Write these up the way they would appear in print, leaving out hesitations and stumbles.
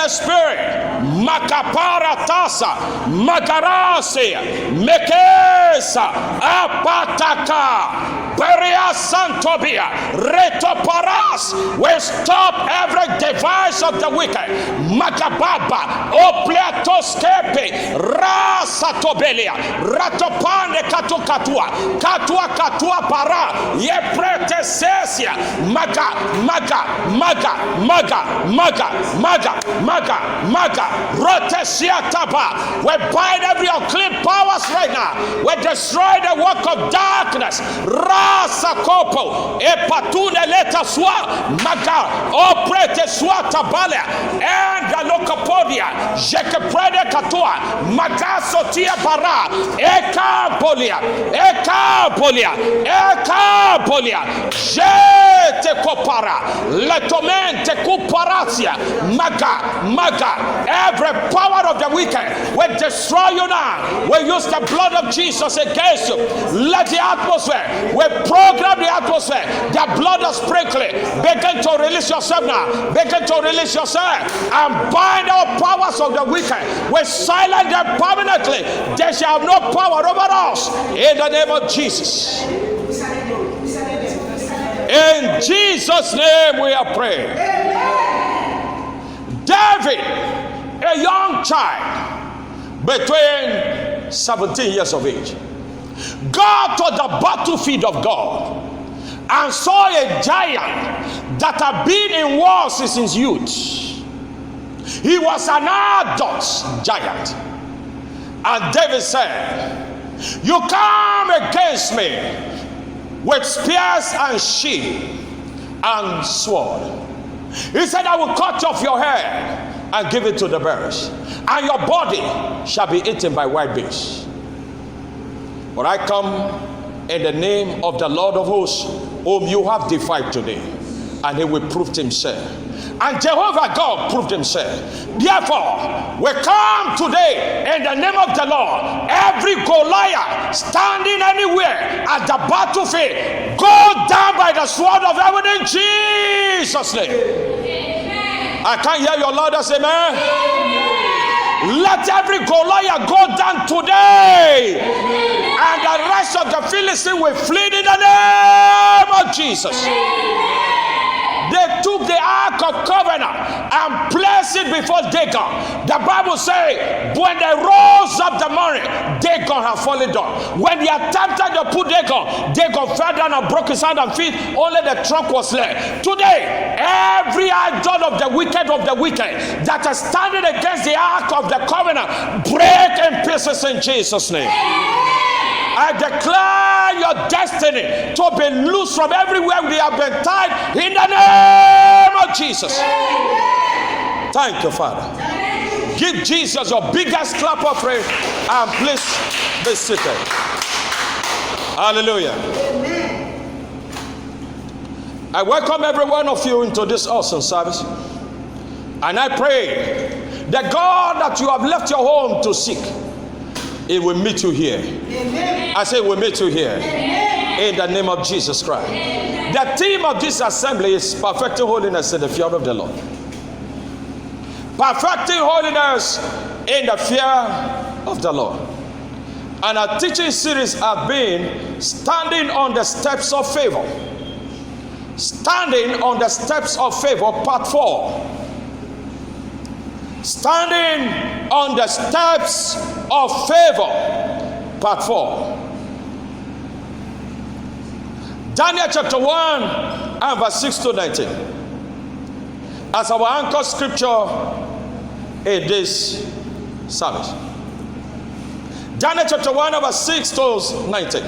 the Spirit. Makapara tasa, magarase, mekesa, apataka, peria santobia, retoparas. We stop every device of the wicked. Makababa, opleatoskepe, rasatobelia, ratopande katukatua, katua para, yeprete sesia, maga, rotesia taba. We bind every unclean powers right now. We destroy the work of darkness. Rasa kopo, epatune leta swa, maga, oprete swa tabale, and the locopodia, jekeprede katua, maga sotia bara, ekapolia, jete kopara, letomente kuparatia, maga, every power of the wicked, we destroy you now. We use the blood of Jesus against you. Let the atmosphere, we program the atmosphere, the blood of sprinkling. Begin to release yourself now. Begin to release yourself and bind all powers of the wicked. We silence them permanently. They shall have no power over us. In the name of Jesus. In Jesus' name we are praying. David, a young child between 17 years of age, got to the battlefield of God and saw a giant that had been in war since his youth. He was an adult giant. And David said, "You come against me with spears and shield and sword." He said, "I will cut off your head and give it to the bears, and your body shall be eaten by wild beasts. But I come in the name of the Lord of hosts, whom you have defied today, and he will prove himself." And Jehovah God proved himself. Therefore, we come today in the name of the Lord. Every Goliath standing anywhere at the battlefield, go down by the sword of heaven in Jesus' name. Amen. I can't hear your loudest amen. Amen. Let every Goliath go down today. Amen. And the rest of the Philistines will flee in the name of Jesus. Amen. They took the Ark of Covenant and placed it before Dagon. The Bible says, when they rose up the morning, Dagon had fallen down. When they attempted to put Dagon fell down and broke his hand and feet. Only the trunk was left. Today, every idol of the wicked that is standing against the Ark of the Covenant, break in pieces in Jesus' name. I declare your destiny to be loose from everywhere we have been tied in the name of Jesus. Thank you, Father. Give Jesus your biggest clap of praise and please be seated. Hallelujah. I welcome every one of you into this awesome service. And I pray that God that you have left your home to seek, it will meet you here. Amen. I say it will meet you here. Amen. In the name of Jesus Christ. Amen. The theme of this assembly is perfecting holiness in the fear of the Lord. Perfecting holiness in the fear of the Lord. And our teaching series has been Standing on the Steps of Favor. Standing on the Steps of Favor, part 4. Standing on the Steps of Favor, part 4. Daniel chapter 1 and verse 6 to 19 as our anchor scripture in this service. Daniel chapter 1 and verse 6 to 19.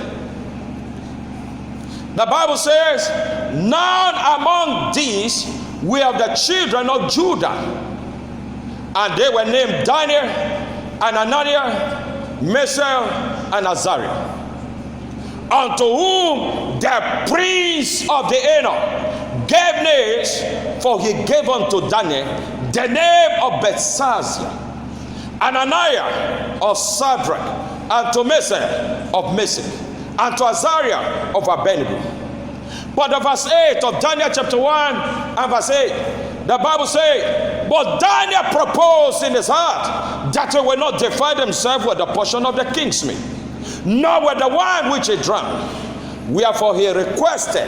The Bible says, "Now among these we have the children of Judah, and they were named Daniel, and Ananiah, Mishael, and Azariah, unto whom the prince of the Enoch gave names, for he gave unto Daniel the name of Belshazzar, and Ananiah of Shadrach, and to Mishael of Meshach, and to Azariah of Abednego." But the verse 8 of Daniel chapter 1 and verse 8, The Bible says, but Daniel proposed in his heart that he will not defile himself with the portion of the king's meat, nor with the wine which he drank. Wherefore he requested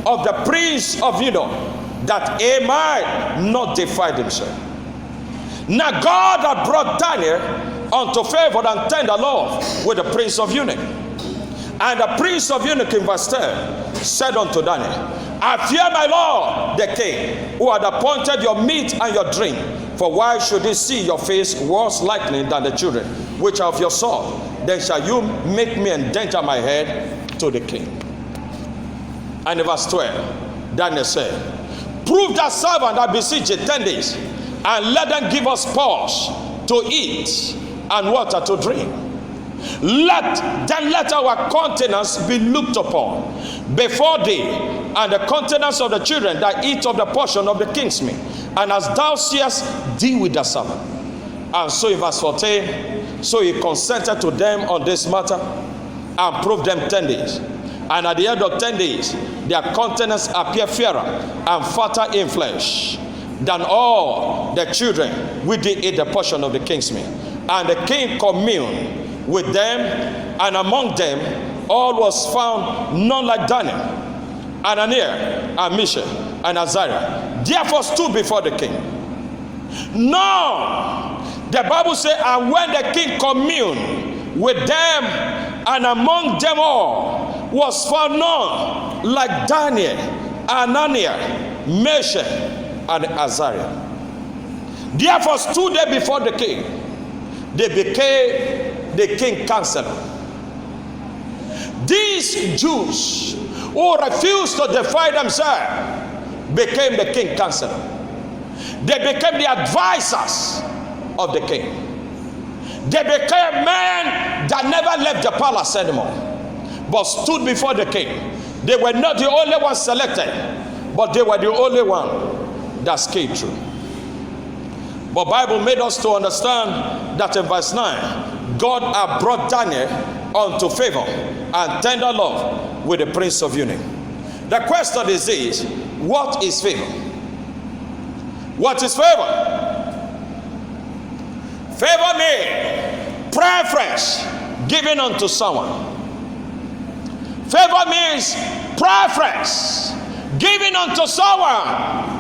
of the prince of that he might not defile himself. Now God had brought Daniel unto favor and tender love with the prince of eunuch. And the prince of eunuch in verse 10 said unto Daniel, I fear my lord the king, who had appointed your meat and your drink. For why should he see your face worse lightning than the children which are of your sword? Then shall you make me endanger my head to the king. And in verse 12, Daniel said, prove that servant, I beseech you, 10 days, and let them give us pause to eat and water to drink. Let our countenance be looked upon before thee, and the countenance of the children that eat of the portion of the king's meat. And as thou seest, deal with the servant. And so in verse 14, so he consented to them on this matter and proved them 10 days. And at the end of 10 days, their countenance appeared fairer and fatter in flesh than all the children which did eat the portion of the king's meat. And the king communed with them, and among them all was found none like Daniel, Ananiah, and Mishael, and Azariah. Therefore stood before the king. Now, the Bible says, and when the king communed with them, and among them all was found none like Daniel, Ananiah, Mishael, and Azariah. Therefore stood they before the king. They became the king counselor. These Jews who refused to defile themselves became the king counselor. They became the advisors of the king. They became men that never left the palace anymore, but stood before the king. They were not the only ones selected, but they were the only one that scaled through. But Bible made us to understand that in verse 9, God had brought Daniel unto favor and tender love with the prince of eunuch. The question is this: what is favor? What is favor? Favor means preference given unto someone. Favor means preference given unto someone.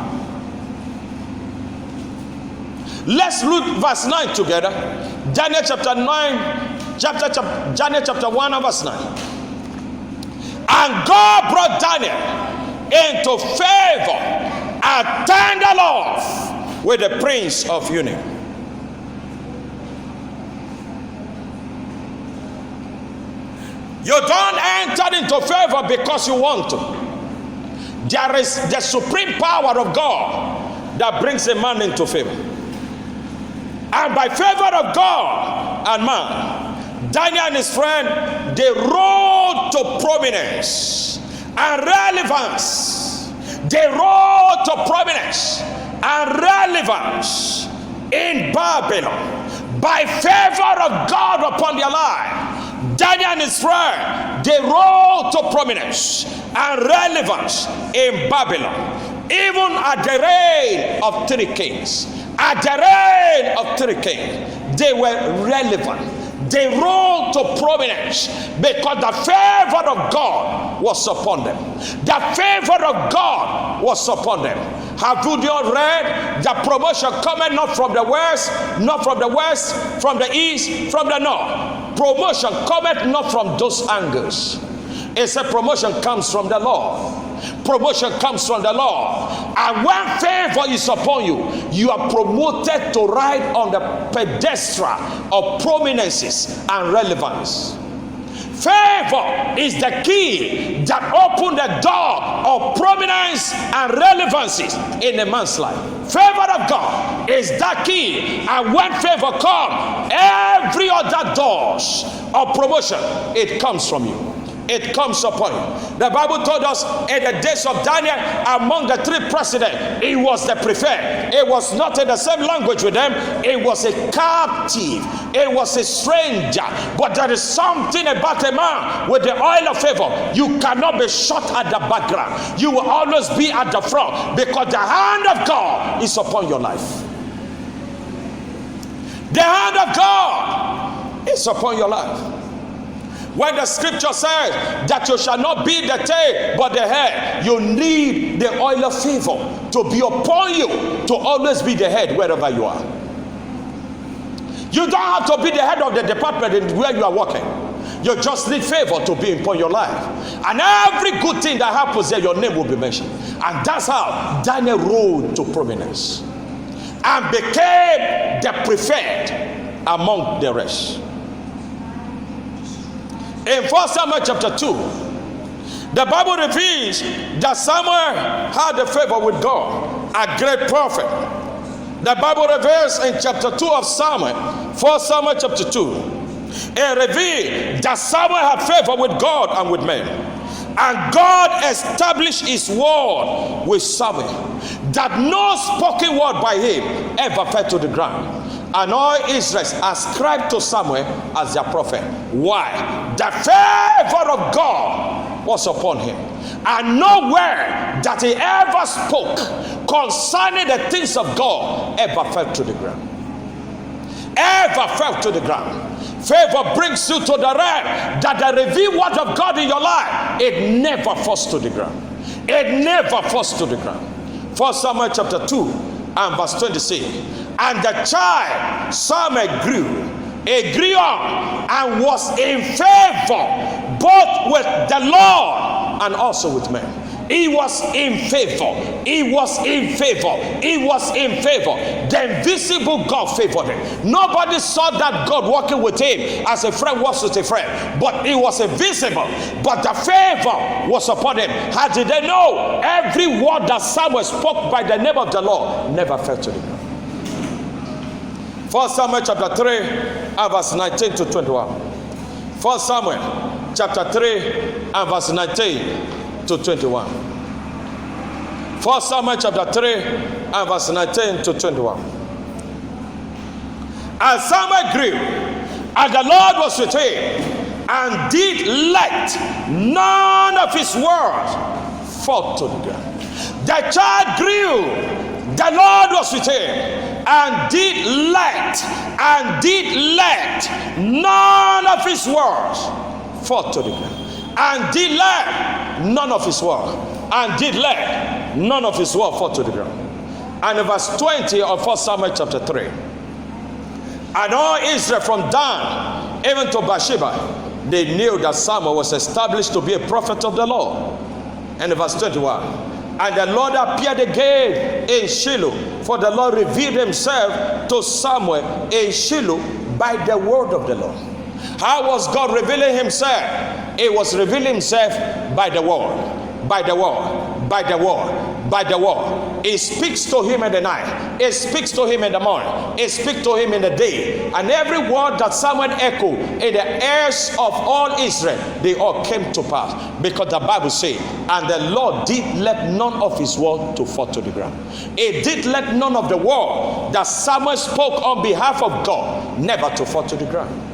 Let's look verse 9 together. Daniel chapter 9, Daniel chapter 1 and verse 9. And God brought Daniel into favor and tender love with the prince of eunuch. You don't enter into favor because you want to. There is the supreme power of God that brings a man into favor. And by favor of God and man, Daniel and his friend, they rose to prominence and relevance. They rose to prominence and relevance in Babylon. By favor of God upon their life, Daniel and his friend, they rose to prominence and relevance in Babylon. Even at the reign of 3 kings. At the reign of 3 kings, they were relevant. They rose to prominence because the favor of God was upon them. The favor of God was upon them. Have you not read that promotion cometh not from the west, not from the west, from the east, from the north? Promotion cometh not from those angles. It's a promotion comes from the Lord. Promotion comes from the Lord. And when favor is upon you, you are promoted to ride on the pedestal of prominences and relevance. Favor is the key that opens the door of prominence and relevancies in a man's life. Favor of God is that key, and when favor comes, every other doors of promotion, it comes from you. it comes upon you. The Bible told us in the days of Daniel, among the three presidents, he was the preferred. It was not in the same language with them. It was a captive. It was a stranger. But there is something about a man with the oil of favor. You cannot be shot at the background. You will always be at the front because the hand of God is upon your life. The hand of God is upon your life. When the scripture says that you shall not be the tail but the head, you need the oil of favor to be upon you to always be the head wherever you are. You don't have to be the head of the department where you are working. You just need favor to be upon your life. And every good thing that happens there, your name will be mentioned. And that's how Daniel rose to prominence and became the preferred among the rest. In 1 Samuel chapter 2, the Bible reveals that Samuel had a favor with God, a great prophet. The Bible reveals in chapter 2 of Samuel, 1 Samuel chapter 2, it reveals that Samuel had favor with God and with men. And God established his word with Samuel, that no spoken word by him ever fell to the ground. And all Israel ascribed to Samuel as their prophet. Why? The favor of God was upon him. And no word that he ever spoke concerning the things of God ever fell to the ground. Ever fell to the ground. Favor brings you to the realm that the revealed word of God in your life, it never falls to the ground. It never falls to the ground. 1 Samuel chapter 2 and verse 26. And the child Samuel grew, he grew up and was in favor both with the Lord and also with men. He was in favor. He was in favor. He was in favor. The invisible God favored him. Nobody saw that God working with him as a friend works with a friend. But he was invisible. But the favor was upon him. How did they know? Every word that Samuel spoke by the name of the Lord never fell to the ground. 1 Samuel chapter 3 and verse 19 to 21. 1 Samuel chapter 3 and verse 19 to 21. 1 Samuel chapter 3 and verse 19 to 21. And Samuel grew, and the Lord was with him, and did let none of his words fall to the ground. The child grew, the Lord was with him, and did let none of his words fall to the ground. And did let none of his word, and did let none of his word fall to the ground. And in verse 20 of 1 Samuel chapter 3, and all Israel from Dan even to Bathsheba, they knew that Samuel was established to be a prophet of the Lord. And in verse 21, and the Lord appeared again in Shiloh, for the Lord revealed himself to Samuel in Shiloh by the word of the Lord. How was God revealing himself? He was revealing himself by the word, by the word, by the word, by the word. He speaks to him in the night. He speaks to him in the morning. He speaks to him in the day. And every word that Samuel echoed in the ears of all Israel, they all came to pass. Because the Bible says, and the Lord did let none of his word to fall to the ground. He did let none of the word that Samuel spoke on behalf of God never to fall to the ground.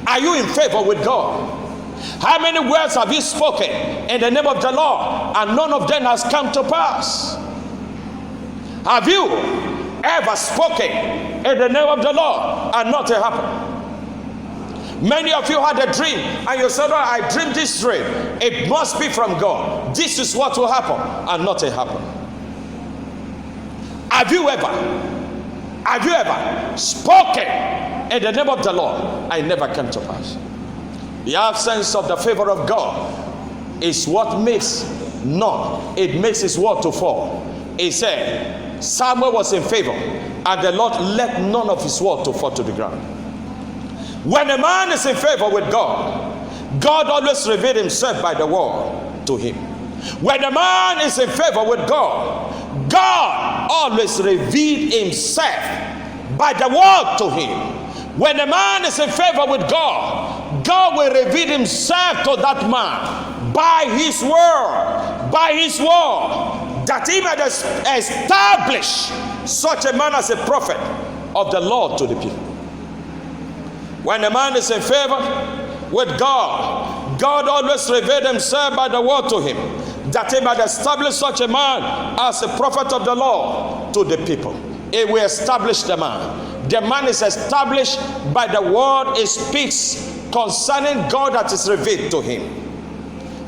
Are you in favor with God? How many words have you spoken in the name of the Lord and none of them has come to pass? Have you ever spoken in the name of the Lord and nothing happened? Many of you had a dream and you said, oh, I dreamed this dream. It must be from God. This is what will happen, and nothing happened. Have you ever spoken in the name of the Lord, I never came to pass? The absence of the favor of God is what makes none. It makes his word to fall. He said, Samuel was in favor, and the Lord let none of his word to fall to the ground. When a man is in favor with God, God always revealed himself by the word to him. When a man is in favor with God, God always revealed himself by the word to him. When a man is in favor with God, God will reveal himself to that man by his word, that he might establish such a man as a prophet of the Lord to the people. When a man is in favor with God, God always revealed himself by the word to him, that he might establish such a man as a prophet of the Lord to the people. It will establish the man. The man is established by the word he speaks concerning God that is revealed to him.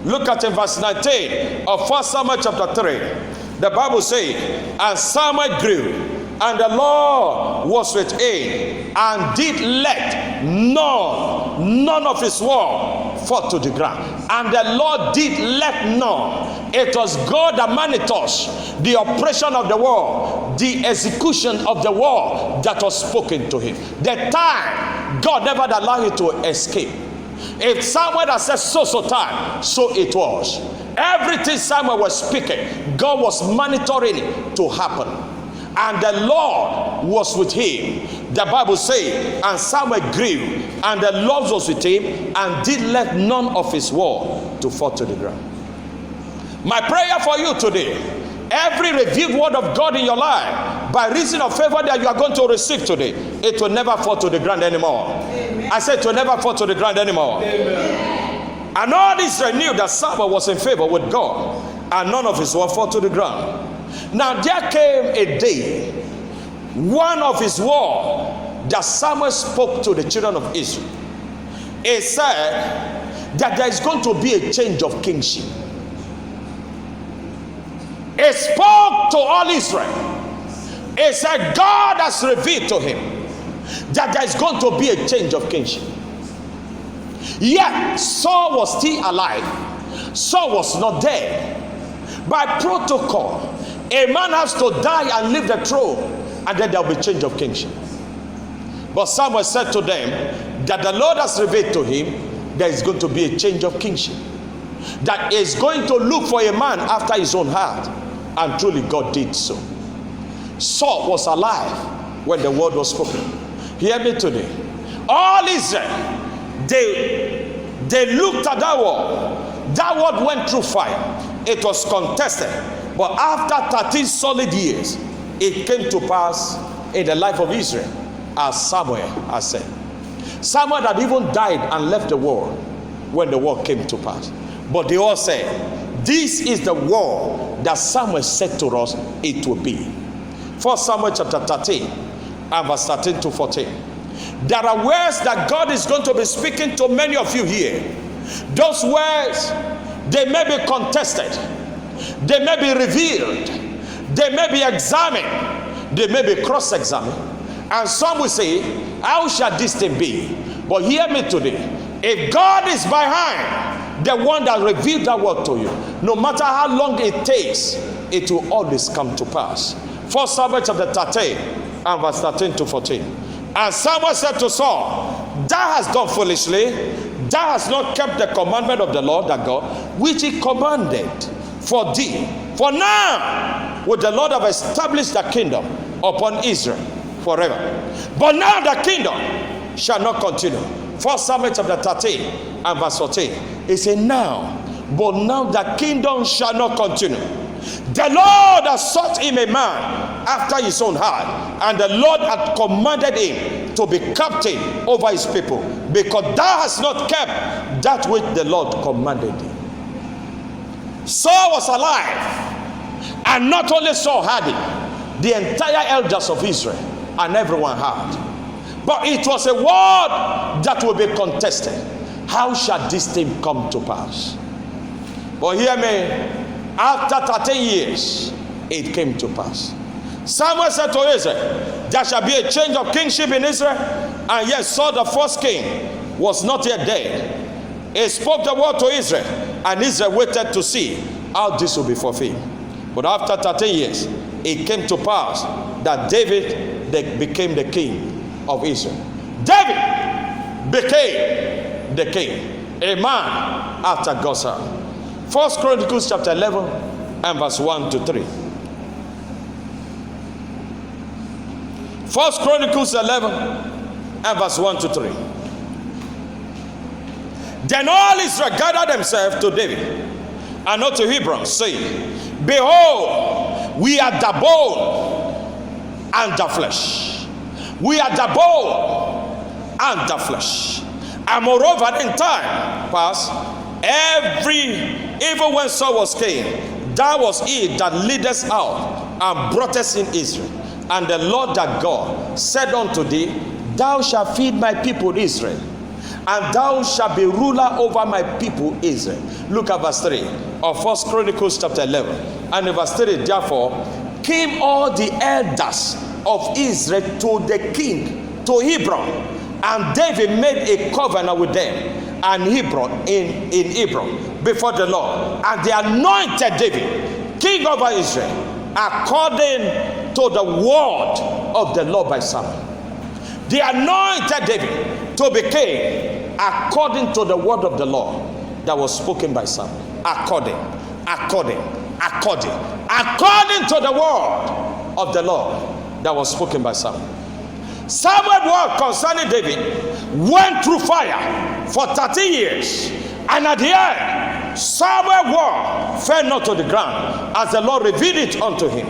Look at in verse 19 of 1 Samuel chapter 3. The Bible says, and Samuel grew, and the Lord was with him, and did let none of his war fall to the ground. And the Lord did let none. It was God that monitors the operation of the war, the execution of the war that was spoken to him. The time, God never allowed you to escape. If Samuel had said so time, so it was. Everything Samuel was speaking, God was monitoring it to happen. And the Lord was with him. The Bible says, and Samuel grew, and the Lord was with him, and did let none of his war to fall to the ground. My prayer for you today, every revealed word of God in your life, by reason of favor that you are going to receive today, it will never fall to the ground anymore. Amen. I said it will never fall to the ground anymore. Amen. And all Israel knew that Samuel was in favor with God, and none of his word fall to the ground. Now there came a day, one of his word that Samuel spoke to the children of Israel. He said that there is going to be a change of kingship. He spoke to all Israel. He said God has revealed to him that there is going to be a change of kingship. Yet Saul was still alive. Saul was not dead. By protocol, a man has to die and leave the throne, and then there will be change of kingship. But Samuel said to them that the Lord has revealed to him there is going to be a change of kingship, that he is going to look for a man after his own heart, and truly God did so. Saul was alive when the word was spoken. Hear me today. All Israel, they looked at that word. That word went through fire. It was contested. But after 13 solid years, it came to pass in the life of Israel, as Samuel has said. Samuel had even died and left the world when the war came to pass. But they all said, this is the war that Samuel said to us it will be. 1 Samuel chapter 13 and verse 13 to 14. There are words that God is going to be speaking to many of you here. Those words, they may be contested. They may be revealed. They may be examined. They may be cross-examined. And some will say, how shall this thing be? But hear me today. If God is behind the one that revealed that word to you, no matter how long it takes, it will always come to pass. 1 Samuel chapter 13 and verse 13 to 14. And Samuel said to Saul, thou hast done foolishly. Thou hast not kept the commandment of the Lord thy God, which he commanded for thee. For now would the Lord have established the kingdom upon Israel forever. But now the kingdom shall not continue. 1 Samuel chapter 13 and verse 14. He said, now, but now the kingdom shall not continue. The Lord has sought him a man after his own heart, and the Lord had commanded him to be captain over his people, because thou hast not kept that which the Lord commanded thee. Saul was alive, and not only Saul had it, the entire elders of Israel and everyone had. But it was a word that will be contested. How shall this thing come to pass? But hear me. After 13 years, it came to pass. Samuel said to Israel, there shall be a change of kingship in Israel. And yet Saul the first king was not yet dead. He spoke the word to Israel, and Israel waited to see how this will be fulfilled. But after 13 years, it came to pass that David became the king of Israel. David became the king, a man after God's heart. 1 Chronicles chapter 11 and verse 1 to 3. 1 Chronicles 11 and verse 1 to 3. Then all Israel gathered themselves to David and not to Hebron, saying, Behold, we are the bone and the flesh. We are the bone and the flesh. And moreover, in time past, even when Saul was king, that was he that led us out and brought us in Israel. And the Lord that God said unto thee, Thou shalt feed my people Israel, and thou shalt be ruler over my people Israel. Look at verse 3 of 1 Chronicles chapter 11. And in verse 3, therefore came all the elders of Israel to the king, to Hebron, and David made a covenant with them and Hebron in Hebron before the Lord. And they anointed David king over Israel according to the word of the Lord by Samuel. They anointed David to be king according to the word of the Lord that was spoken by Samuel. According to the word of the Lord that was spoken by Samuel. Samuel's word concerning David went through fire for 30 years, and at the end, Samuel's word fell not to the ground, as the Lord revealed it unto him.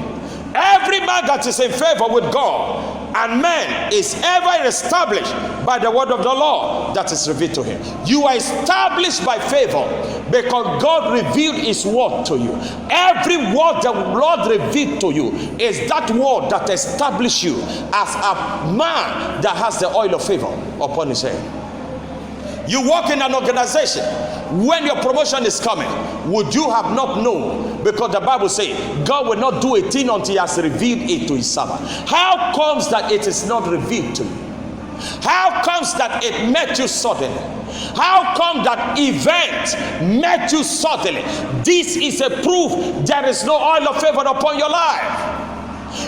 Every man that is in favor with God and man is ever established by the word of the Lord that is revealed to him. You are established by favor because God revealed his word to you. Every word the Lord revealed to you is that word that establishes you as a man that has the oil of favor upon his head. You work in an organization. When your promotion is coming, would you have not known? Because the Bible says God will not do a thing until he has revealed it to his servant. How comes that it is not revealed to you? How comes that it met you suddenly? How come that event met you suddenly? This is a proof there is no oil of favor upon your life.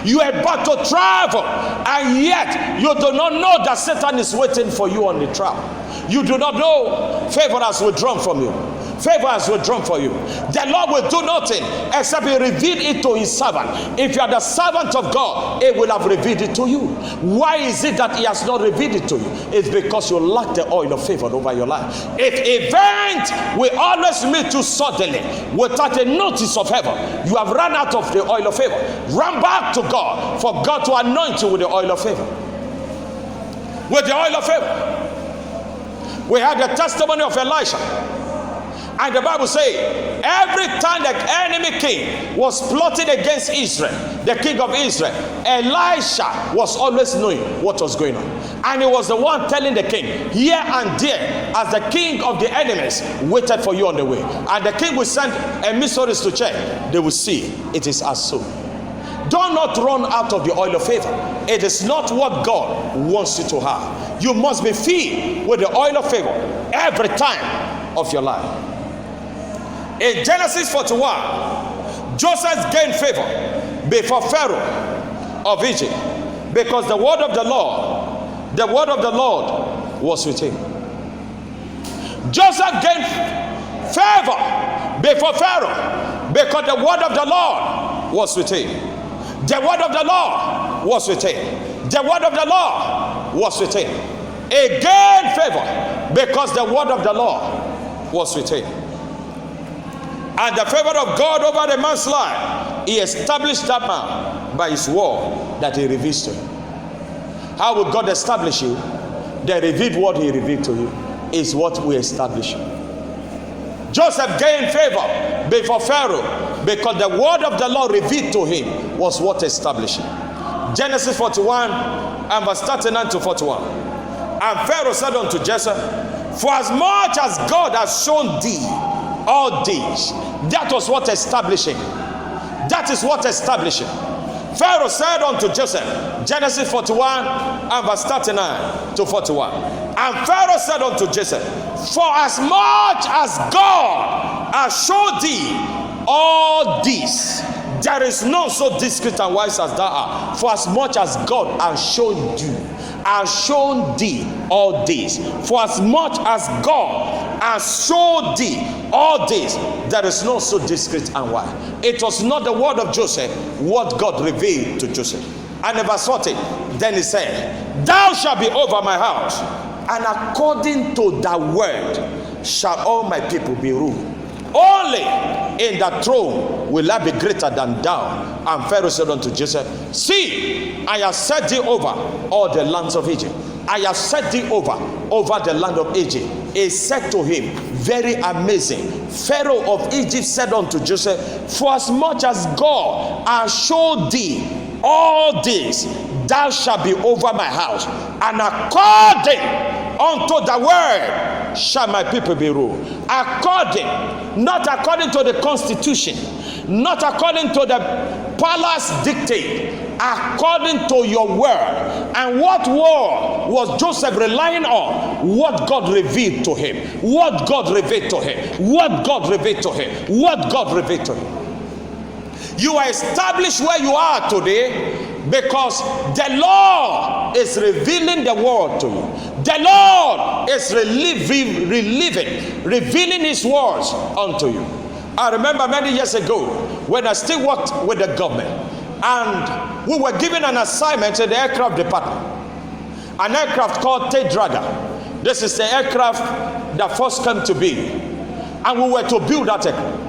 You are about to travel, and yet you do not know that Satan is waiting for you on the travel. You do not know favor has withdrawn from you. Favor has withdrawn for you. The Lord will do nothing except he reveal it to his servant. If you are the servant of God, he will have revealed it to you. Why is it that he has not revealed it to you? It's because you lack the oil of favor over your life. If event will always meet you suddenly without a notice of heaven, you have run out of the oil of favor. Run back to God for God to anoint you with the oil of favor. With the oil of favor. We had the testimony of Elisha. And the Bible says, every time the enemy king was plotting against Israel, the king of Israel, Elisha was always knowing what was going on. And he was the one telling the king, here and there, as the king of the enemies waited for you on the way. And the king will send emissaries to check. They will see it is as so. Do not run out of the oil of favor. It is not what God wants you to have. You must be filled with the oil of favor every time of your life. In Genesis 41, Joseph gained favor before Pharaoh of Egypt because the word of the Lord was with him. Joseph gained favor before Pharaoh because the word of the Lord was with him. The word of the Lord was with him. The word of the Lord was with him. He gained favor because the word of the Lord was with him. And the favor of God over the man's life, he established that man by his word that he reveals to him. How will God establish you? The revealed word he revealed to you is what we establish you. Joseph gained favor before Pharaoh because the word of the Lord revealed to him was what established him. Genesis 41 and verse 39 to 41. And Pharaoh said unto Joseph, for as much as God has shown thee all these, that was what establishing. That is what establishing. Pharaoh said unto Joseph, Genesis 41 and verse 39 to 41. And Pharaoh said unto Joseph, for as much as God has showed thee all this, there is none so discreet and wise as thou art. For as much as God has shown you, has shown thee all this. For as much as God has showed thee all this, there is no so discreet and wise. It was not the word of Joseph, what God revealed to Joseph. And in verse 40, then he said, thou shalt be over my house, and according to thy word shall all my people be ruled. Only in the throne will I be greater than thou. And Pharaoh said unto Joseph, see, I have set thee over all the lands of Egypt. I have set thee over the land of Egypt. He said to him, very amazing. Pharaoh of Egypt said unto Joseph, for as much as God has showed thee all this, thou shalt be over my house, and according unto the word shall my people be ruled. According, not according to the constitution, not according to the palace dictate, according to your word. And what word was Joseph relying on? What God revealed to him. What God revealed to him. What God revealed to him. What God revealed to him. You are established where you are today because the Lord is revealing the word to you. The Lord is revealing his words unto you. I remember many years ago when I still worked with the government, and we were given an assignment in the aircraft department. An aircraft called Tedrada. This is the aircraft that first came to be, and we were to build that aircraft.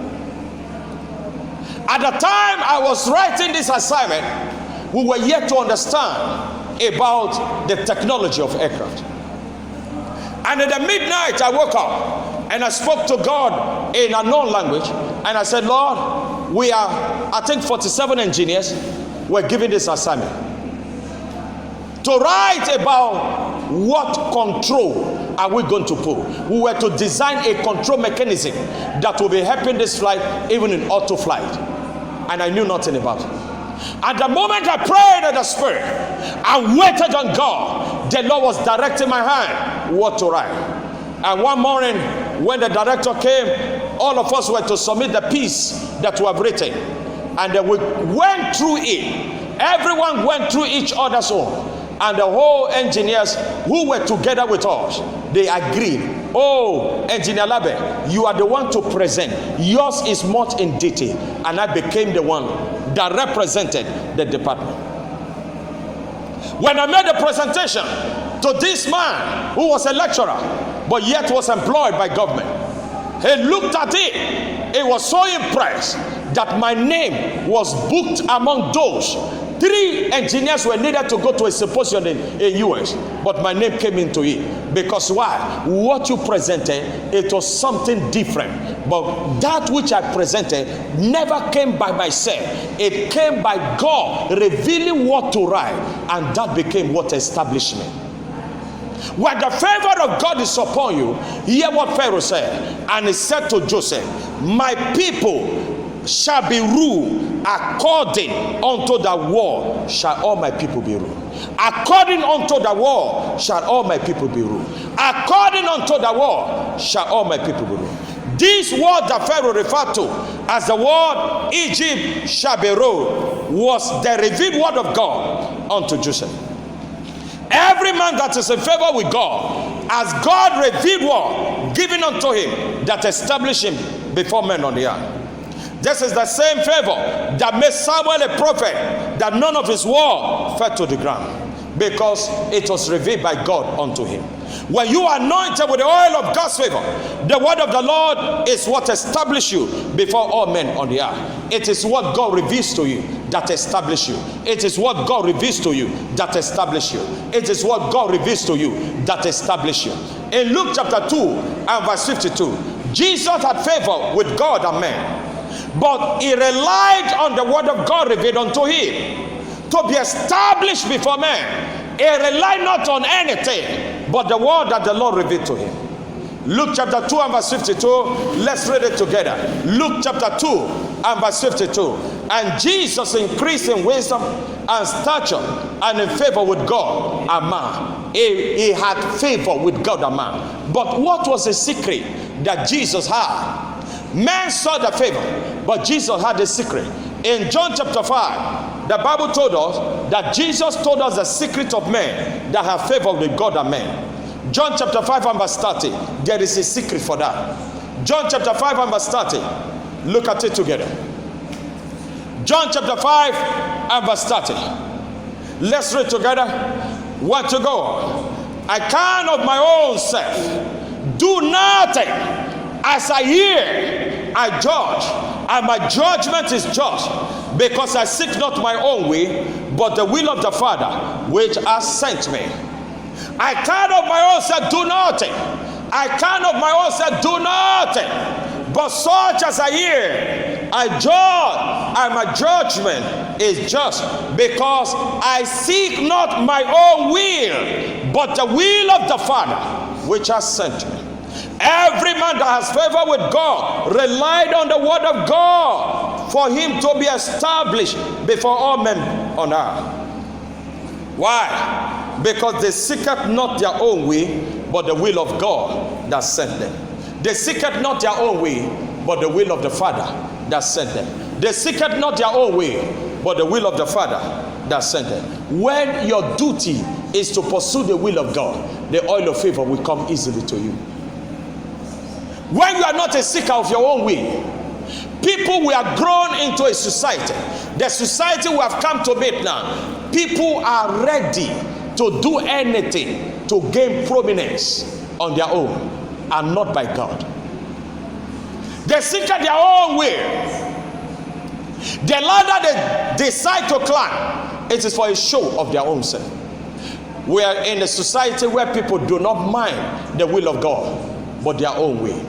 At the time I was writing this assignment, we were yet to understand about the technology of aircraft. And in the midnight I woke up and I spoke to God in a known language, and I said, Lord, we are, I think 47 engineers were given this assignment to write about what control are we going to put. We were to design a control mechanism that will be helping this flight even in auto flight. And I knew nothing about it. At the moment I prayed in the spirit and waited on God, the Lord was directing my hand what to write. And one morning when the director came, all of us were to submit the piece that we have written. And then we went through it. Everyone went through each other's own. And the whole engineers who were together with us, they agreed. Oh, Engineer Labe, you are the one to present. Yours is much in detail. And I became the one that represented the department. When I made the presentation to this man who was a lecturer, but yet was employed by government, he looked at it. He was so impressed that my name was booked among those. 3 engineers were needed to go to a symposium in US, but my name came into it. Because why? What you presented, it was something different. But that which I presented never came by myself. It came by God revealing what to write, and that became what established me. When the favor of God is upon you, hear what Pharaoh said. And he said to Joseph, my people shall be ruled according unto the word shall all my people be ruled. According unto the word shall all my people be ruled. According unto the word shall all my people be ruled. This word that Pharaoh referred to as the word Egypt shall be ruled was the revealed word of God unto Joseph. Every man that is in favor with God, as God revealed word given unto him that established him before men on the earth. This is the same favor that made Samuel a prophet, that none of his word fell to the ground, because it was revealed by God unto him. When you are anointed with the oil of God's favor, the word of the Lord is what establishes you before all men on the earth. It is what God reveals to you that establishes you. It is what God reveals to you that establishes you. It is what God reveals to you that establishes you. In Luke chapter 2 and verse 52, Jesus had favor with God and men. But he relied on the word of God revealed unto him to be established before men. He relied not on anything but the word that the Lord revealed to him. Luke chapter 2 and verse 52. Let's read it together. Luke chapter 2 and verse 52. And Jesus increased in wisdom and stature and in favor with God and man. He had favor with God and man. But what was the secret that Jesus had? Men saw the favor, but Jesus had a secret. In John chapter 5, the Bible told us that Jesus told us the secret of men that have favor with God and men. John chapter 5 and verse 30, there is a secret for that. John chapter 5 and verse 30, look at it together. John chapter 5 and verse 30. Let's read together. What to go? I can of my own self Do nothing. As I hear, I judge, and my judgment is just, because I seek not my own way, but the will of the Father which has sent me. I can of my own self do nothing. I can of my own self do nothing. But such as I hear, I judge, and my judgment is just, because I seek not my own will, but the will of the Father which has sent me. Every man that has favor with God relied on the word of God for him to be established before all men on earth. Why? Because they seeketh not their own way, but the will of God that sent them. They seeketh not their own way, but the will of the Father that sent them. They seeketh not their own way, but the will of the Father that sent them. When your duty is to pursue the will of God, the oil of favor will come easily to you. When you are not a seeker of your own way, people will have grown into a society. The society we have come to meet now, people are ready to do anything to gain prominence on their own and not by God. They seek their own way. The ladder they decide to climb, it is for a show of their own self. We are in a society where people do not mind the will of God, but their own way.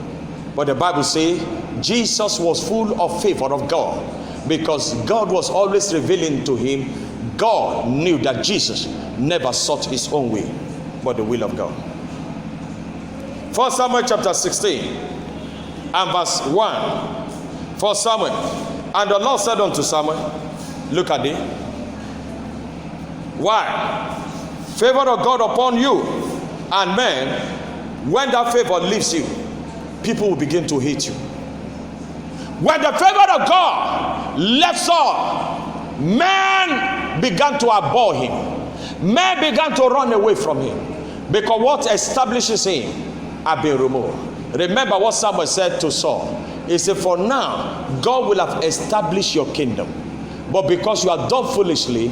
But the Bible says Jesus was full of favor of God, because God was always revealing to him. God knew that Jesus never sought his own way, but the will of God. 1 Samuel chapter 16 and verse 1. 1 Samuel. And the Lord said unto Samuel, look at it. Why? Favor of God upon you and men. When that favor leaves you, people will begin to hate you. When the favor of God left Saul, men began to abhor him. Men began to run away from him, because what establishes him had been removed. Remember what Samuel said to Saul. He said, for now, God will have established your kingdom. But because you have done foolishly,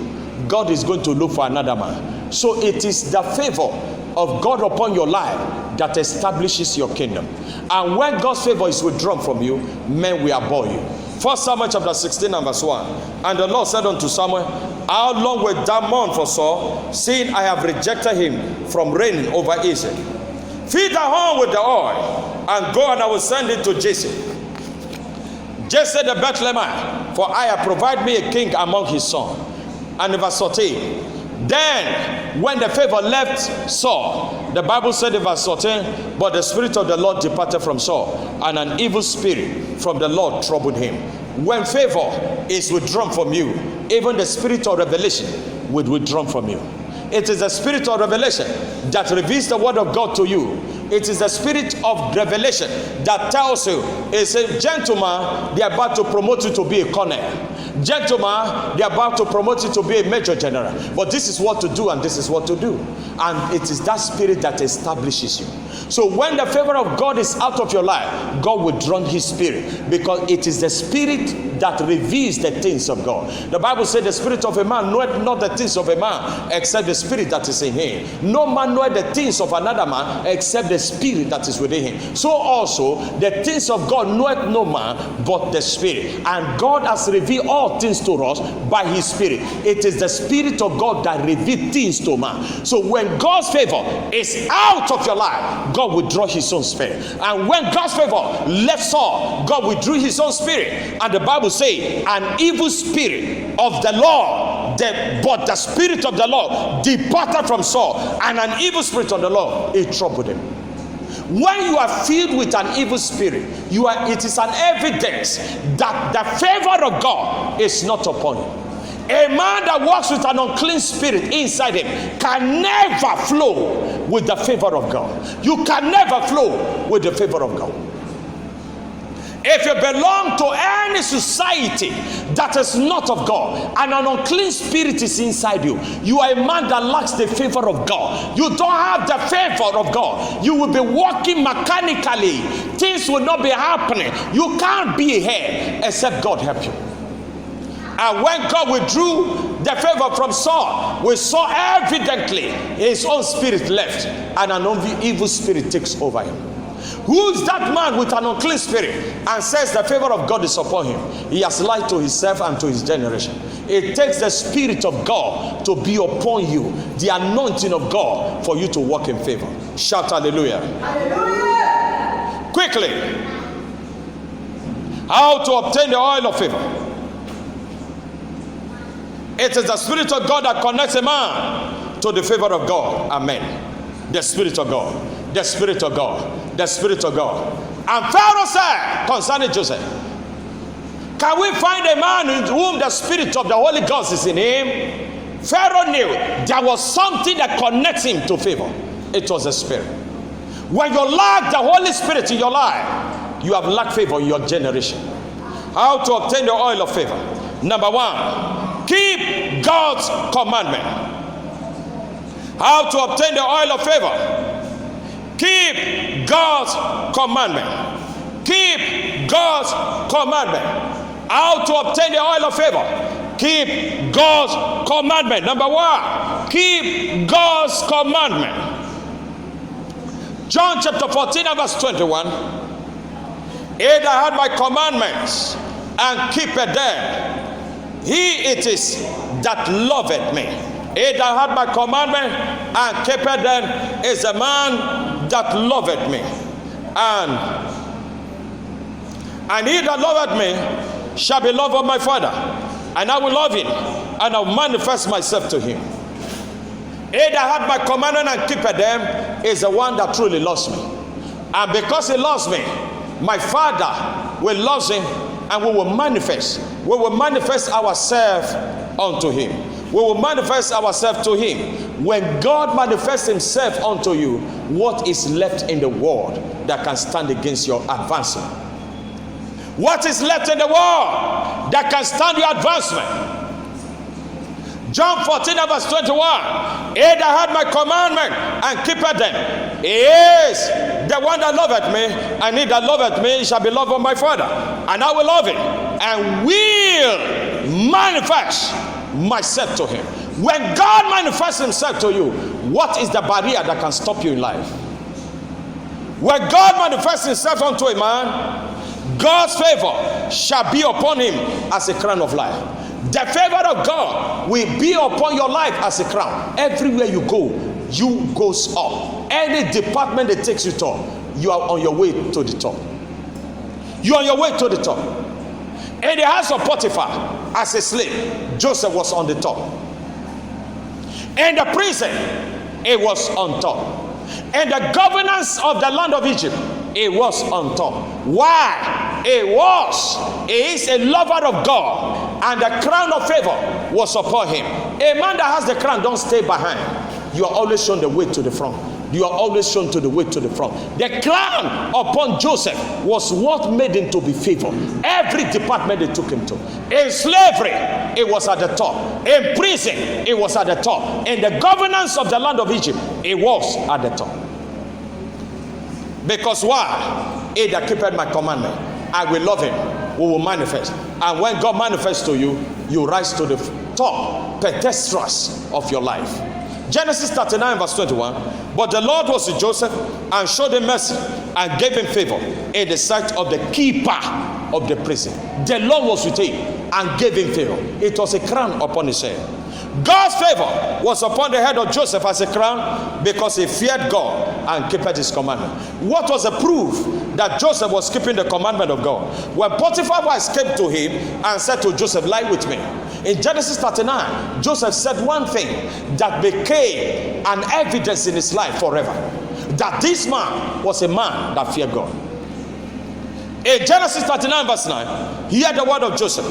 God is going to look for another man. So it is the favor of God upon your life that establishes your kingdom. And when God's favor is withdrawn from you, men will abhor you. 1 Samuel chapter 16 and verse 1. And the Lord said unto Samuel, how long wilt thou mourn for Saul, seeing I have rejected him from reigning over Israel? Feed thy horn with the oil, and go, and I will send it to Jesse. Jesse the Bethlehemite, for I have provided me a king among his sons. And in verse 14, then when the favor left Saul, the Bible said in verse 14, but the Spirit of the Lord departed from Saul, and an evil spirit from the Lord troubled him. When favor is withdrawn from you, even the spirit of revelation will withdraw from you. It is the spirit of revelation that reveals the word of God to you. It is the spirit of revelation that tells you, it's a gentleman, they are about to promote you to be a colonel. Gentleman, they are about to promote you to be a major general. But this is what to do, and this is what to do. And it is that spirit that establishes you. So when the favor of God is out of your life, God will draw his spirit, because it is the spirit that reveals the things of God. The Bible said the spirit of a man knoweth not the things of a man, except the spirit that is in him. No man knoweth the things of another man, except the spirit that is within him. So also the things of God knoweth no man but the spirit. And God has revealed all things to us by his spirit. It is the spirit of God that reveals things to man. So when God's favor is out of your life, God will draw his own spirit. And when God's favor left Saul, God withdrew his own spirit. And the Bible says, an evil spirit of the Lord, but the spirit of the Lord departed from Saul, and an evil spirit of the Lord, it troubled him. When you are filled with an evil spirit, it is an evidence that the favor of God is not upon you. A man that walks with an unclean spirit inside him can never flow with the favor of God. You can never flow with the favor of God. If you belong to any society that is not of God, and an unclean spirit is inside you, you are a man that lacks the favor of God. You don't have the favor of God. You will be walking mechanically. Things will not be happening. You can't be here except God help you. And when God withdrew the favor from Saul, we saw evidently his own spirit left, and an evil spirit takes over him. Who is that man with an unclean spirit and says the favor of God is upon him? He has lied to himself and to his generation. It takes the Spirit of God to be upon you, the anointing of God, for you to walk in favor. Shout hallelujah. Hallelujah. Quickly, how to obtain the oil of favor. It is the Spirit of God that connects a man to the favor of God. Amen. The Spirit of God. The Spirit of God. The Spirit of God. And Pharaoh said concerning Joseph, can we find a man in whom the Spirit of the Holy Ghost is in him? Pharaoh knew there was something that connects him to favor. It was the Spirit. When you lack the Holy Spirit in your life, you have lacked favor in your generation. How to obtain the oil of favor? Number one, keep God's commandment. How to obtain the oil of favor? Keep God's commandment. Keep God's commandment. How to obtain the oil of favor? Keep God's commandment. Number one, keep God's commandment. John chapter 14 and verse 21. He that had my commandments and keepeth them, he it is that loveth me. He that had my commandment and keepeth them is a man that loveth me. And he that loveth me shall be loved of my Father, and I will love him, and I will manifest myself to him. He that had my commandment and keepeth them is the one that truly loves me. And because he loves me, my Father will love him, and we will manifest. We will manifest ourselves unto him. We will manifest ourselves to him. When God manifests himself unto you, what is left in the world that can stand against your advancement? What is left in the world that can stand your advancement? John 14 verse 21. He that had my commandment and keepeth them, he is the one that loveth me, and he that loveth me shall be loved of my Father, and I will love him, and will manifest myself to him. When God manifests himself to you, what is the barrier that can stop you in life? When God manifests himself unto a man, God's favor shall be upon him as a crown of life. The favor of God will be upon your life as a crown. Everywhere you go, you goes up. Any department that takes you to, you are on your way to the top. You are on your way to the top. In the house of Potiphar, as a slave, Joseph was on the top. In the prison, it was on top. In the governance of the land of Egypt, it was on top. Why? He is a lover of God, and the crown of favor was upon him. A man that has the crown, don't stay behind. You are always shown the way to the front. You are always shown to the way to the front. The crown upon Joseph was what made him to be favored. Every department they took him to. In slavery, it was at the top. In prison, it was at the top. In the governance of the land of Egypt, it was at the top. Because why? He that keepeth my commandment, I will love him, we will manifest. And when God manifests to you, you rise to the top pedestals of your life. Genesis 39 verse 21. But the Lord was with Joseph and showed him mercy and gave him favor in the sight of the keeper of the prison. The Lord was with him and gave him favor. It was a crown upon his head. God's favor was upon the head of Joseph as a crown because he feared God and kept his commandment. What was the proof that Joseph was keeping the commandment of God? When Potiphar's wife came to him and said to Joseph, lie with me. In Genesis 39, Joseph said one thing that became an evidence in his life forever. That this man was a man that feared God. In Genesis 39 verse 9, hear the word of Joseph.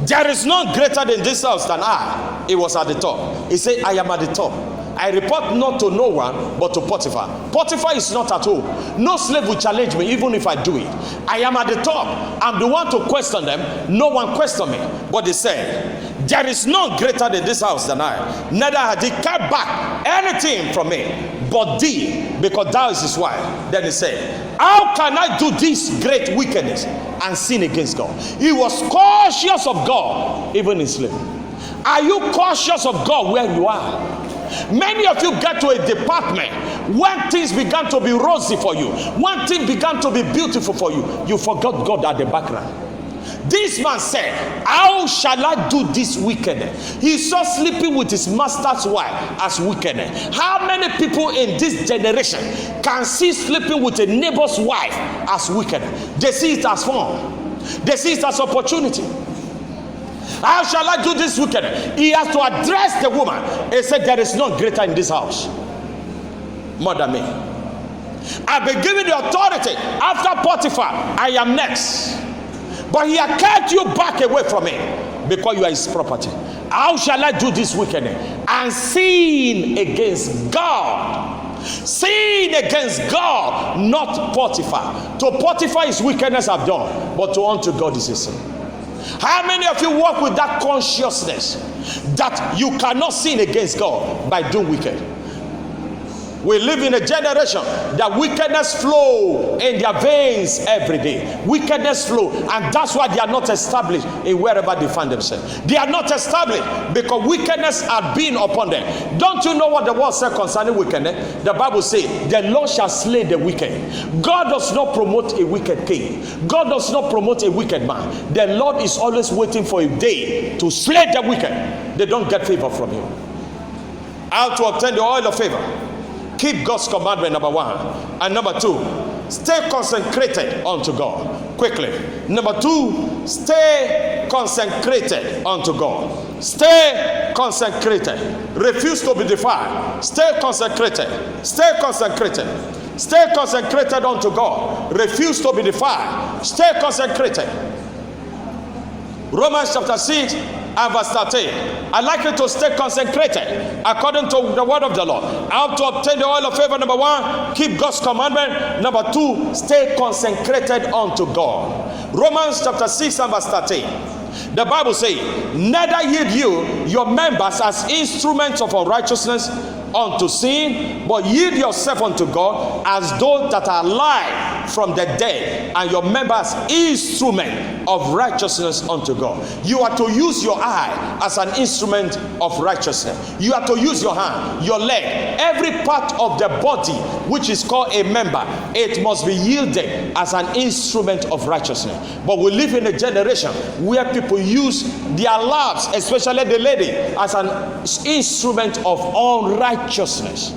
There is none greater than this house than I. It was at the top. He said, I am at the top. I report not to no one but to Potiphar. Potiphar is not at home. No slave will challenge me even if I do it. I am at the top. I'm the one to question them. No one question me. But they said, there is none greater than this house than I. Neither had he kept back anything from me but thee, because thou is his wife. Then he said, how can I do this great wickedness and sin against God? He was cautious of God even in slavery. Are you cautious of God where you are? Many of you get to a department when things began to be rosy for you, when things began to be beautiful for you, you forgot God at the background. This man said, how shall I do this wickedness? He saw sleeping with his master's wife as wickedness. How many people in this generation can see sleeping with a neighbor's wife as wickedness? They see it as fun. They see it as opportunity. How shall I do this wickedness? He has to address the woman. He said, there is none greater in this house more than me. I've been given the authority. After Potiphar, I am next. But he had kept you back away from me because you are his property. How shall I do this wickedness? And sin against God. Sin against God, not Potiphar. To Potiphar is wickedness I've done, but to unto God is a sin. How many of you walk with that consciousness that you cannot sin against God by doing wicked? We live in a generation that wickedness flow in their veins every day. Wickedness flow, and that's why they are not established in wherever they find themselves. They are not established because wickedness had been upon them. Don't you know what the word said concerning wickedness? The Bible says, the Lord shall slay the wicked. God does not promote a wicked king. God does not promote a wicked man. The Lord is always waiting for a day to slay the wicked. They don't get favor from him. How to obtain the oil of favor? Keep God's commandment, number one. And number two, stay consecrated unto God. Quickly. Number two, stay consecrated unto God. Stay consecrated. Refuse to be defiled. Stay consecrated. Stay consecrated. Stay consecrated unto God. Refuse to be defiled. Stay consecrated. Romans chapter 6 and verse 13. I'd like you to stay consecrated according to the word of the Lord. How to obtain the oil of favor? Number one, keep God's commandment. Number two, stay consecrated unto God. Romans chapter 6 and verse 13. The Bible says, neither yield you your members as instruments of unrighteousness unto sin, but yield yourself unto God as those that are alive from the dead, and your members instrument of righteousness unto God. You are to use your eye as an instrument of righteousness. You are to use your hand, your leg, every part of the body which is called a member. It must be yielded as an instrument of righteousness. But we live in a generation where people use their lives, especially the lady, as an instrument of unrighteousness.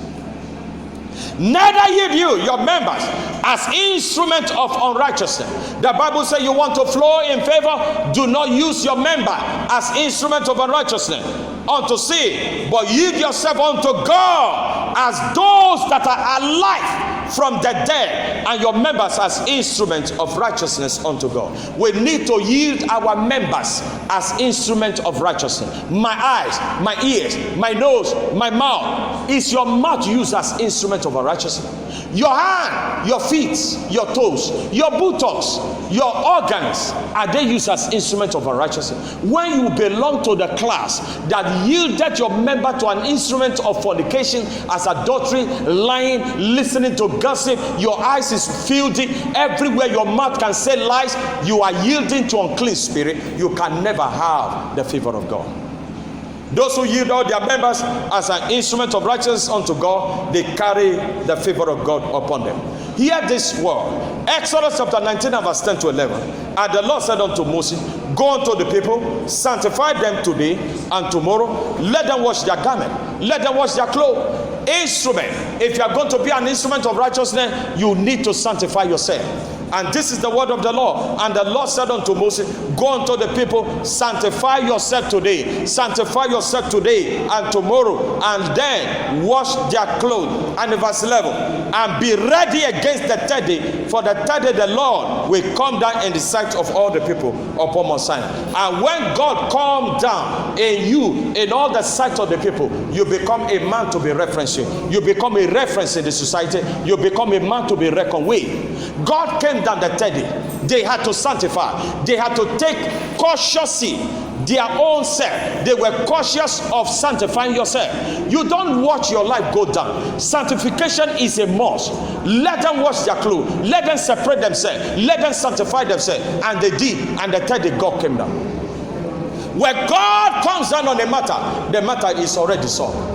Neither yield you your members as instrument of unrighteousness. The Bible says you want to flow in favor, do not use your member as instrument of unrighteousness unto sin, but yield yourself unto God as those that are alive from the dead, and your members as instruments of righteousness unto God. We need to yield our members as instruments of righteousness. My eyes, my ears, my nose, my mouth. Is your mouth used as instrument of righteousness? Your hand, your feet, your toes, your buttocks, your organs, are they used as instruments of righteousness? When you belong to the class that yielded your member to an instrument of fornication, as adultery, lying, listening to gossip, your eyes is filthy, everywhere your mouth can say lies, you are yielding to unclean spirit, you can never have the favor of God. Those who yield all their members as an instrument of righteousness unto God, they carry the favor of God upon them. Hear this word. Exodus chapter 19 and verse 10 to 11. And the Lord said unto Moses, go unto the people, sanctify them today and tomorrow. Let them wash their garment. Let them wash their clothes. Instrument. If you are going to be an instrument of righteousness, you need to sanctify yourself. And this is the word of the Lord. And the Lord said unto Moses, go unto the people, sanctify yourself today. Sanctify yourself today and tomorrow. And then wash their clothes. And in verse 11, and be ready against the third day. For the third day the Lord will come down in the sight of all the people upon Mount Sinai. And when God comes down in you, in all the sight of the people, you become a man to be referencing. You become a reference in the society. You become a man to be reckoned with. God came down the third day. They had to sanctify. They had to take cautiously their own self. They were cautious of sanctifying yourself. You don't watch your life go down. Sanctification is a must. Let them wash their clothes. Let them separate themselves. Let them sanctify themselves. And they did. And the third day God came down. When God comes down on the matter is already solved.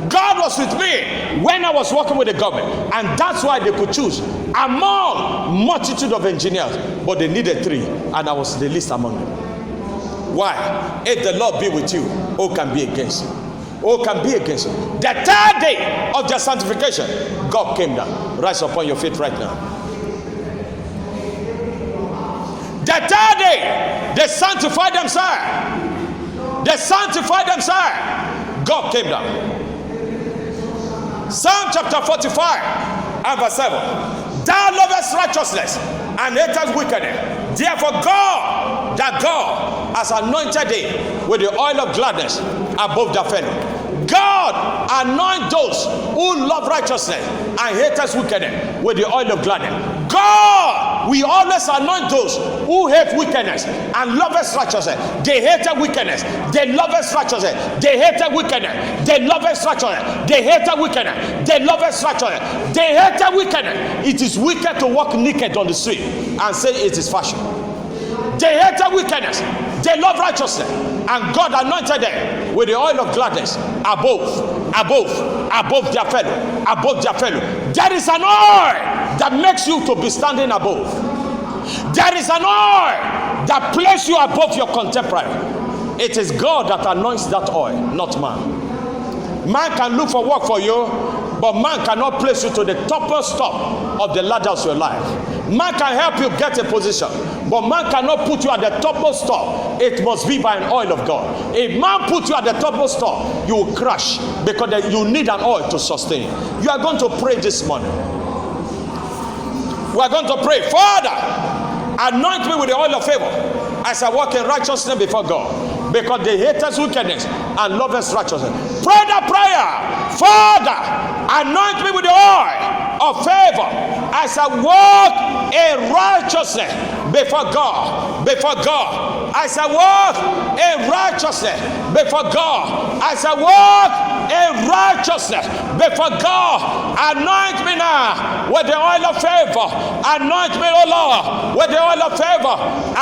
God was with me when I was working with the government, and that's why they could choose among multitude of engineers, but they needed 3, and I was the least among them. Why? If the Lord be with you, who can be against you? Who can be against you? The 3rd day of their sanctification, God came down. Rise upon your feet right now. The 3rd day, they sanctified themselves. They sanctified themselves. God came down. Psalm chapter 45 and verse 7. Thou lovest righteousness and hatest wickedness. Therefore God, that God has anointed thee with the oil of gladness above the fellow. God anoint those who love righteousness and haters wickedness with the oil of gladness. God, we always anoint those who hate wickedness and love righteousness. They hate wickedness. They love righteousness. They hate wickedness. They love righteousness. They hate wickedness. They love righteousness. They hate wickedness. It is wicked to walk naked on the street and say it is fashion. They hate wickedness. They love righteousness. And God anointed them with the oil of gladness above their fellow. Above their fellow. There is an oil that makes you to be standing above. There is an oil that places you above your contemporary. It is God that anoints that oil, not man. Man can look for work for you, but man cannot place you to the topmost top of the ladder of your life. Man can help you get a position, but man cannot put you at the topmost top. It must be by an oil of God. If man put you at the topmost top, you will crash, because you need an oil to sustain you. You are going to pray this morning. We are going to pray, Father, anoint me with the oil of favor as I walk in righteousness before God, because they hate us wickedness and love us righteousness. Pray that prayer. Father, anoint me with the oil of favor as I walk in righteousness before God. Before God. As I walk in righteousness before God. As I walk in righteousness before God. Anoint me now with the oil of favor. Anoint me, O Lord, with the oil of favor.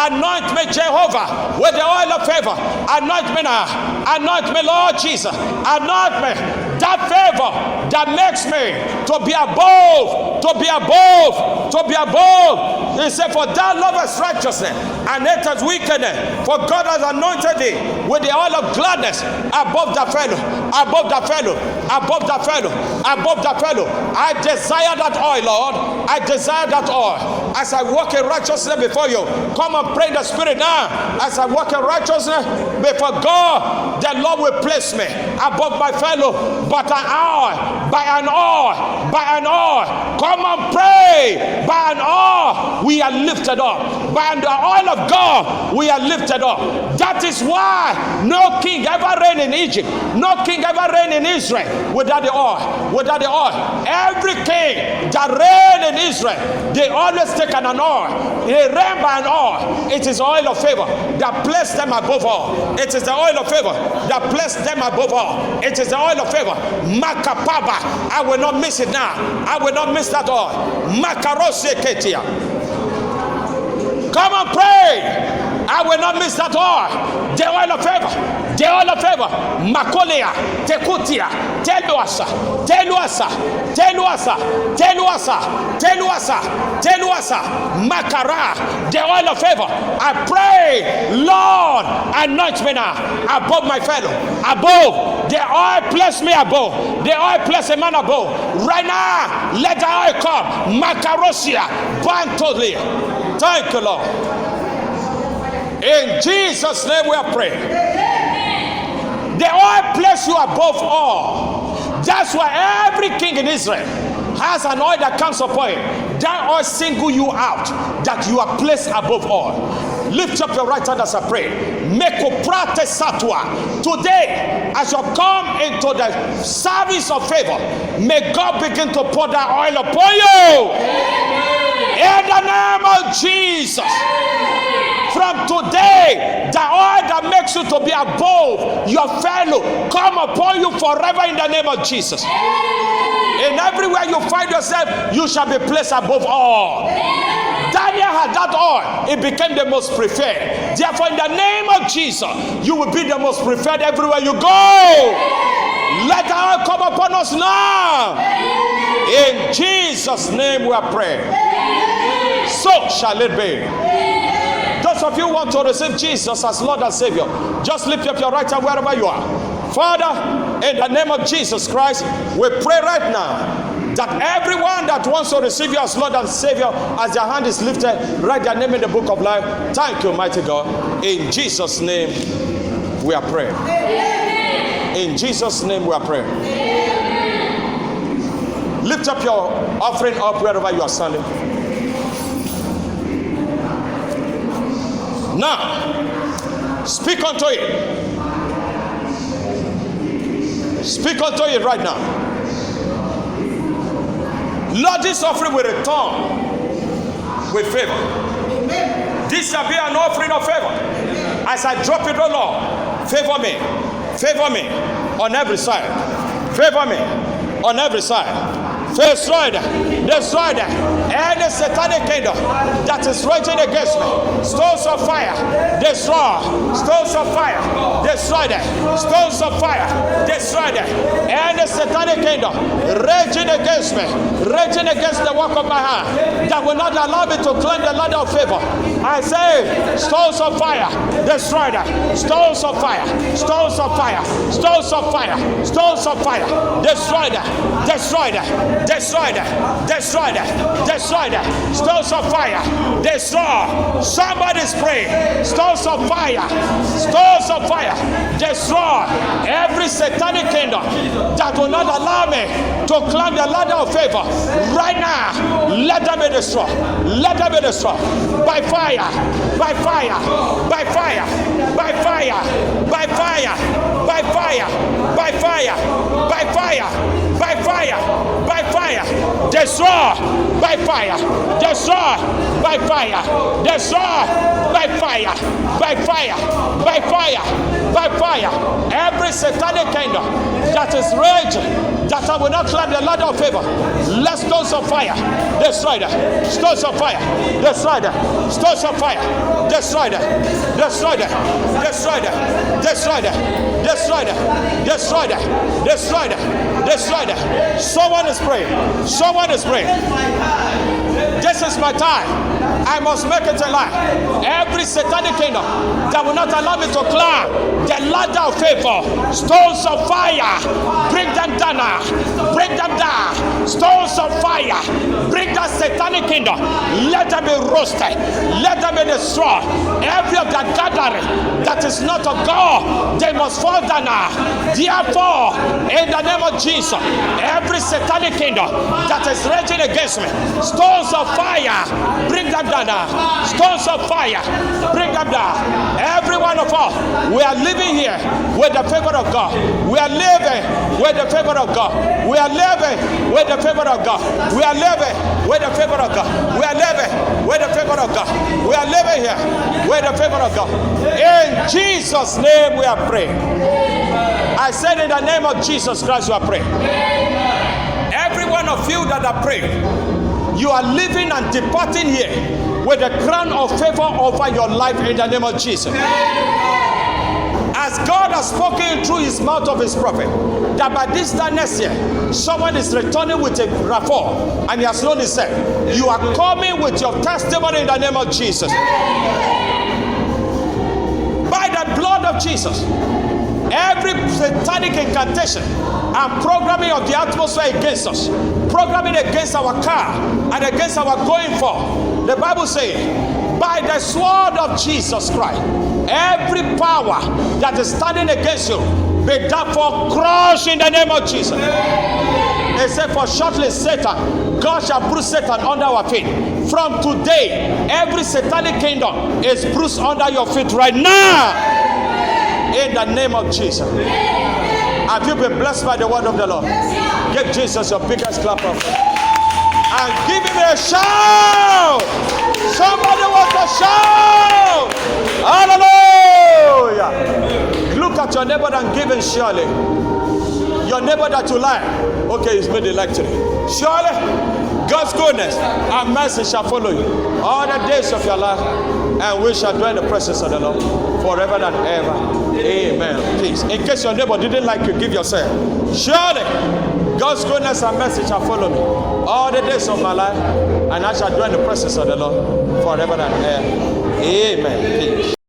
Anoint me, Jehovah, with the oil of favor. Anoint me now. Anoint me, Lord Jesus. Anoint me. That favor that makes me to be above, to be above, to be above. He said, for thou lovest righteousness and hatest wickedness. For God has anointed thee with the oil of gladness above the fellow, above the fellow, above the fellow, above the fellow. I desire that oil, Lord. I desire that oil. As I walk in righteousness before you, come and pray in the Spirit now. As I walk in righteousness before God, the Lord will place me above my fellow. But an oil, by an oil, by an oil. Come and pray. By an oil, we are lifted up. By the oil of God, we are lifted up. That is why no king ever reigned in Egypt. No king ever reigned in Israel without the oil. Without the oil. Every king that reigned in Israel, they always take an oil. They reign by an oil. It is oil of favor that placed them above all. It is the oil of favor that placed them above all. It is the oil of favor. Makapaba. I will not miss it now. I will not miss that oil. Makarose ketia. Come and pray. I will not miss that oil. The oil of favor. The oil of favor. Makolea. Tekutia. Teluasa. Teluasa. Teluasa. Teluasa. Teluasa. Teluasa. Makara. The oil of favor. I pray, Lord, anoint me now above my fellow. Above. The oil place me above. The oil place a man above. Right now, let the oil come. Makarosia. Bantoli. Thank you, Lord. In Jesus' name we are praying. The oil place you above all. That's why every king in Israel has an oil that comes upon him. That oil single you out, that you are placed above all. Lift up your right hand as I pray. Mekoprate satwa. Today, as you come into the service of favor, may God begin to pour that oil upon you. In the name of Jesus. From today, the oil that makes you to be above your fellow come upon you forever in the name of Jesus. In everywhere you find yourself, you shall be placed above all. Daniel had that oil. It became the most preferred. Therefore, in the name of Jesus, you will be the most preferred everywhere you go. Let the oil come upon Jesus' name we are praying. So shall it be. Those of you who want to receive Jesus as Lord and Savior, just lift up your right hand wherever you are. Father, in the name of Jesus Christ, we pray right now that everyone that wants to receive you as Lord and Savior, as their hand is lifted, write their name in the book of life. Thank you, mighty God. In Jesus' name we are praying. In Jesus' name we are praying. Lift up your offering up wherever you are standing. Now, speak unto it. Speak unto it right now. Lord, this offering will return with favor. This shall be an offering of favor. As I drop it, oh Lord, favor me. Favor me on every side. Favor me on every side. Destroy any satanic kingdom that is raging against me. Stones of fire, destroy. Stones of fire, destroy them. Stones of fire, destroy them. Any satanic kingdom raging against me, raging against the work of my hand, that will not allow me to climb the ladder of favor. I say, stones of fire, destroy them. Stones of fire, stones of fire, stones of fire, stones of fire, destroy them, destroy them. Destroy them, destroy them, destroy them. Stones of fire, destroy. Somebody's praying. Stones of fire, stones of fire, destroy every satanic kingdom that will not allow me to climb the ladder of favor. Right now, let them be destroyed. Let them be destroyed by fire, by fire, by fire, by fire, by fire, by fire, by fire, by fire, by fire, by fire, destroy by fire, destroy by fire, destroy by fire, by fire, by fire, by fire. Every satanic kingdom that is raging, that I will not climb the ladder of favor, let stones of fire destroy them. Stones of fire, destroy them. Stones of fire, destroy them. Destroy them. Destroy them. Destroy them. Destroy them. Destroy them. Destroy them. Destroy them. Someone is praying. Someone is praying. This is my time. I must make it a life. Every satanic kingdom that will not allow me to climb the ladder of favor, stones of fire, bring them down now. Bring them down. Stones of fire, bring that satanic kingdom. Let them be roasted. Let them be destroyed. Every of that gathering that is not of God, they must fall down now. Therefore, in the name of Jesus, every satanic kingdom that is raging against me, stones of fire, bring them down now. Stones of fire, bring them down. Every one of us, we are living here with the favor of God. We are living with the favor of God. We are living with the favor of God. We are living with the favor of God. We are living with the favor of God. We are living here with the favor of God. In Jesus' name we are praying. I said in the name of Jesus Christ we are praying. Every one of you that are praying, you are living and departing here with a crown of favor over your life in the name of Jesus. As God has spoken through his mouth of his prophet, that by this time next year, someone is returning with a rapport, and he has known himself. You are coming with your testimony in the name of Jesus. By the blood of Jesus, every satanic incantation and programming of the atmosphere against us, programming against our car and against our going forth, the Bible says, by the sword of Jesus Christ, every power that is standing against you, be therefore crushed in the name of Jesus. They said, for shortly Satan, God shall bruise Satan under our feet. From today, every satanic kingdom is bruised under your feet right now. In the name of Jesus. Have you been blessed by the word of the Lord? Give Jesus your biggest clap of and give him a shout. Somebody wants to shout. Hallelujah. Look at your neighbor and give him surely. Your neighbor that you like. Okay, he's made it like today. Surely God's goodness and mercy shall follow you all the days of your life, and we shall dwell in the presence of the Lord forever and ever. Amen. Please, in case your neighbor didn't like you, give yourself. Surely God's goodness and mercy shall follow me all the days of my life, and I shall dwell in the presence of the Lord forever and ever. Amen. Peace.